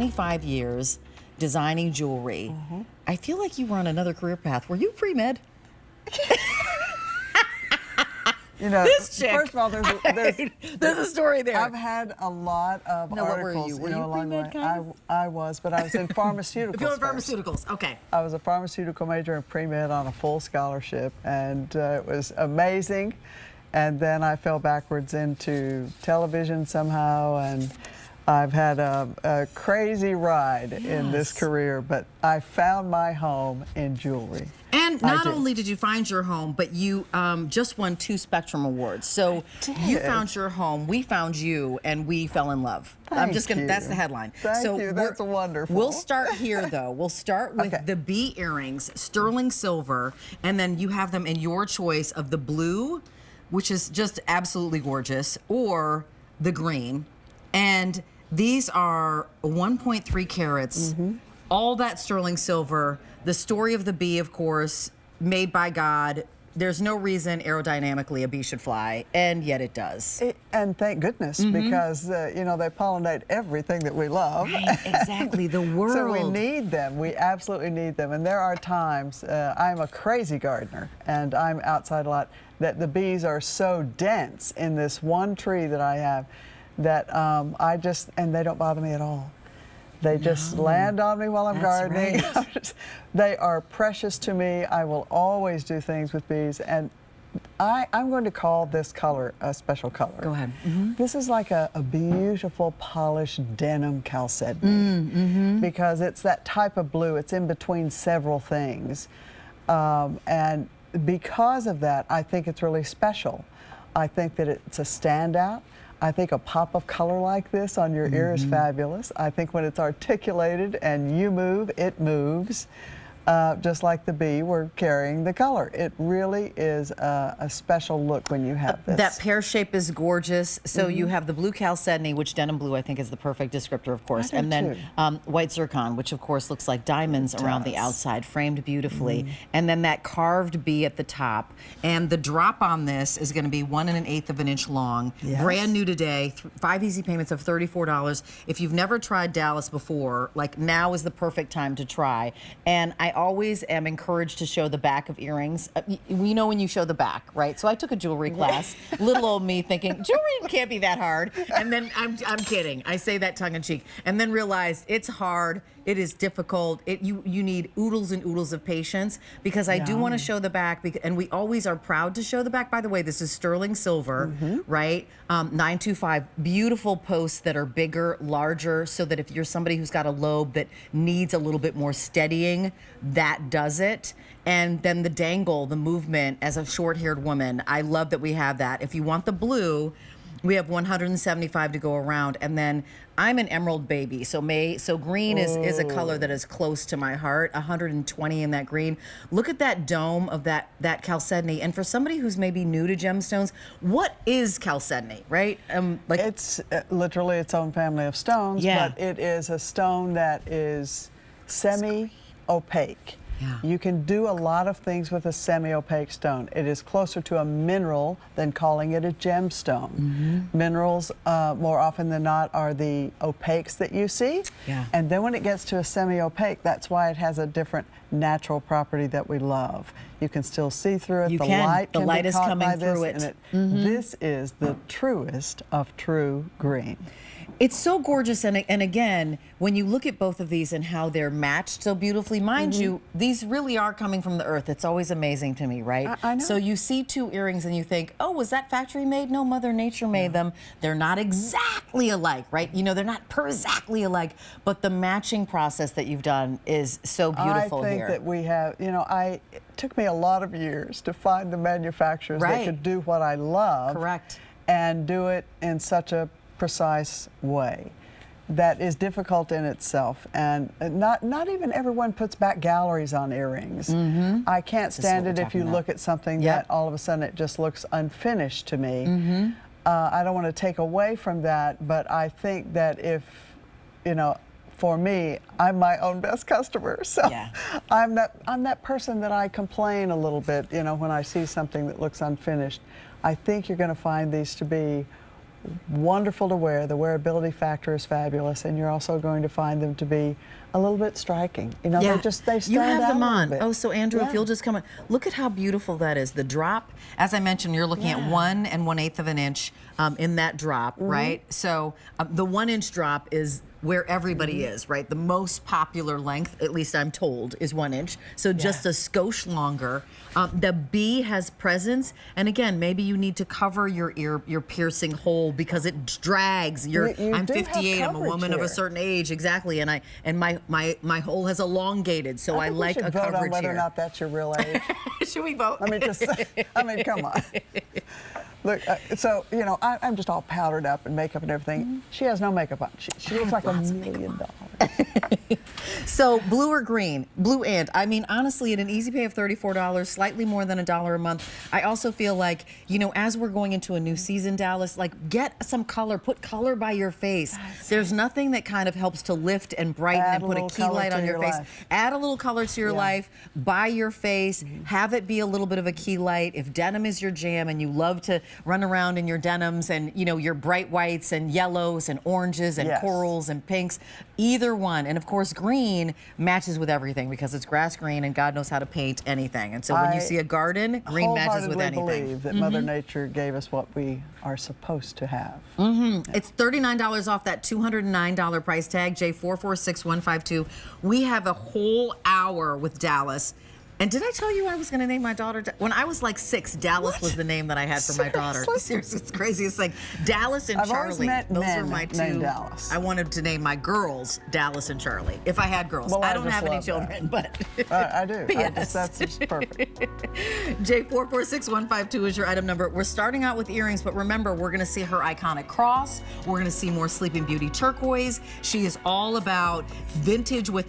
25 years designing jewelry. I feel like you were on another career path. Were you pre-med? You know, This chick. first of all, There's a story there. I've had a lot of No, what were articles. you? Were know, you along the pre-med way. kind of? I was, but I was in pharmaceuticals. If you're in first. pharmaceuticals, okay. I was a pharmaceutical major in pre-med on a full scholarship, and it was amazing. And then I fell backwards into television somehow, and I've had a crazy ride in this career, but I found my home in jewelry. And not only did you find your home, but you just won 2 Spectrum Awards. So you found your home, we found you, and we fell in love. I'm just gonna, that's the headline. Thank you, that's wonderful. We'll start here though. We'll start with the bee earrings, sterling silver, and then you have them in your choice of the blue, which is just absolutely gorgeous, or the green. And these are 1.3 carats, all that sterling silver. The story of the bee, of course, made by God. There's no reason aerodynamically a bee should fly, and yet it does. And thank goodness, because you know, they pollinate everything that we love. Right, exactly, the world. So we need them. We absolutely need them. And there are times, I'm a crazy gardener, and I'm outside a lot, that the bees are so dense in this one tree that I have that and they don't bother me at all. They just land on me while I'm gardening. Right. They are precious to me. I will always do things with bees. And I'm going to call this color a special color. Go ahead. This is like a beautiful polished denim Chalcedony because it's that type of blue. It's in between several things. And because of that, I think it's really special. I think that it's a standout. I think a pop of color like this on your ear is fabulous. I think when it's articulated and you move, it moves. Just like the bee, we're carrying the color. It really is a special look when you have this. That pear shape is gorgeous. So you have the blue Chalcedony, which denim blue I think is the perfect descriptor, of course. And then white zircon, which of course looks like diamonds around the outside, framed beautifully. And then that carved bee at the top. And the drop on this is going to be 1 1/8 of an inch long. Brand new today, 5 easy payments of $34. If you've never tried Dallas before, like now is the perfect time to try. And I always am encouraged to show the back of earrings. We know when you show the back, right? So I took a jewelry class, little old me thinking, jewelry can't be that hard. And then I'm kidding. I say that tongue in cheek. And then realized it's hard. It is difficult. You need oodles and oodles of patience because I do want to show the back, and we always are proud to show the back. By the way, this is sterling silver, right? 925, beautiful posts that are bigger, larger, so that if you're somebody who's got a lobe that needs a little bit more steadying, that does it. And then the dangle, the movement as a short-haired woman, I love that we have that. If you want the blue, we have 175 to go around, and then I'm an emerald baby, so green is a color that is close to my heart. 120 in that green. Look at that dome of that Chalcedony, and for somebody who's maybe new to gemstones, what is Chalcedony, right? Like it's literally its own family of stones, but it is a stone that is semi-opaque. You can do a lot of things with a semi-opaque stone. It is closer to a mineral than calling it a gemstone. Minerals, more often than not, are the opaques that you see. And then when it gets to a semi-opaque, that's why it has a different natural property that we love. You can still see through it. You the can. light The can light be is caught coming by through this, it. This is the truest of true green. It's so gorgeous, and again, when you look at both of these and how they're matched so beautifully, mind you, these really are coming from the earth. It's always amazing to me, right? I know. So you see 2 earrings and you think, oh, was that factory made? No, Mother Nature made them. They're not exactly alike, right? You know, they're not exactly alike, but the matching process that you've done is so beautiful here. I think that we have, you know, it took me a lot of years to find the manufacturers that could do what I love. And do it in such a precise way that is difficult in itself, and not even everyone puts back galleries on earrings. I can't stand it if you look at something that all of a sudden it just looks unfinished to me. I don't want to take away from that, but I think that if, you know, for me, I'm my own best customer, so I'm that person that I complain a little bit, you know, when I see something that looks unfinished. I think you're going to find these to be wonderful to wear. The wearability factor is fabulous, and you're also going to find them to be a little bit striking. You know, they stand you have out them a little on. bit. Oh, so Andrew, if you'll just come on, look at how beautiful that is. The drop, as I mentioned, you're looking at 1 1/8 of an inch in that drop, right? So the 1 inch drop is where everybody is, right? The most popular length, at least I'm told, is 1 inch. So just a skosh longer. The B has presence, and again, maybe you need to cover your piercing hole because it drags. I'm 58. I'm a woman of a certain age, exactly, and my hole has elongated, so I like a coverage vote on whether here. or not that's your real age. Should we vote? Let me just say, I mean, come on. Look, so, you know, I'm just all powdered up and makeup and everything. She has no makeup on. She looks like $1 million. So blue or green? Blue and. I mean, honestly, at an easy pay of $34, slightly more than $1 a month, I also feel like, you know, as we're going into a new season, Dallas, like get some color, put color by your face. There's nothing that kind of helps to lift and brighten and put a key light on your face. Add a little color to your life, by your face, have it be a little bit of a key light. If denim is your jam and you love to run around in your denims and, you know, your bright whites and yellows and oranges and corals and pinks, either one. And of course, green matches with everything because it's grass green and God knows how to paint anything. And so when you see a garden, green matches with anything. I believe that Mother Nature gave us what we are supposed to have. It's $39 off that $209 price tag, J446152. We have a whole hour with Dallas. And did I tell you I was going to name my daughter? When I was like 6, Dallas was the name that I had for my daughter. Seriously, it's crazy. It's like Dallas and Charlie. Those were my two. Dallas. I wanted to name my girls Dallas and Charlie, if I had girls. Well, I don't have any children, but I do. Yes. That's just perfect. J446152 is your item number. We're starting out with earrings, but remember, we're going to see her iconic cross. We're going to see more Sleeping Beauty turquoise. She is all about vintage with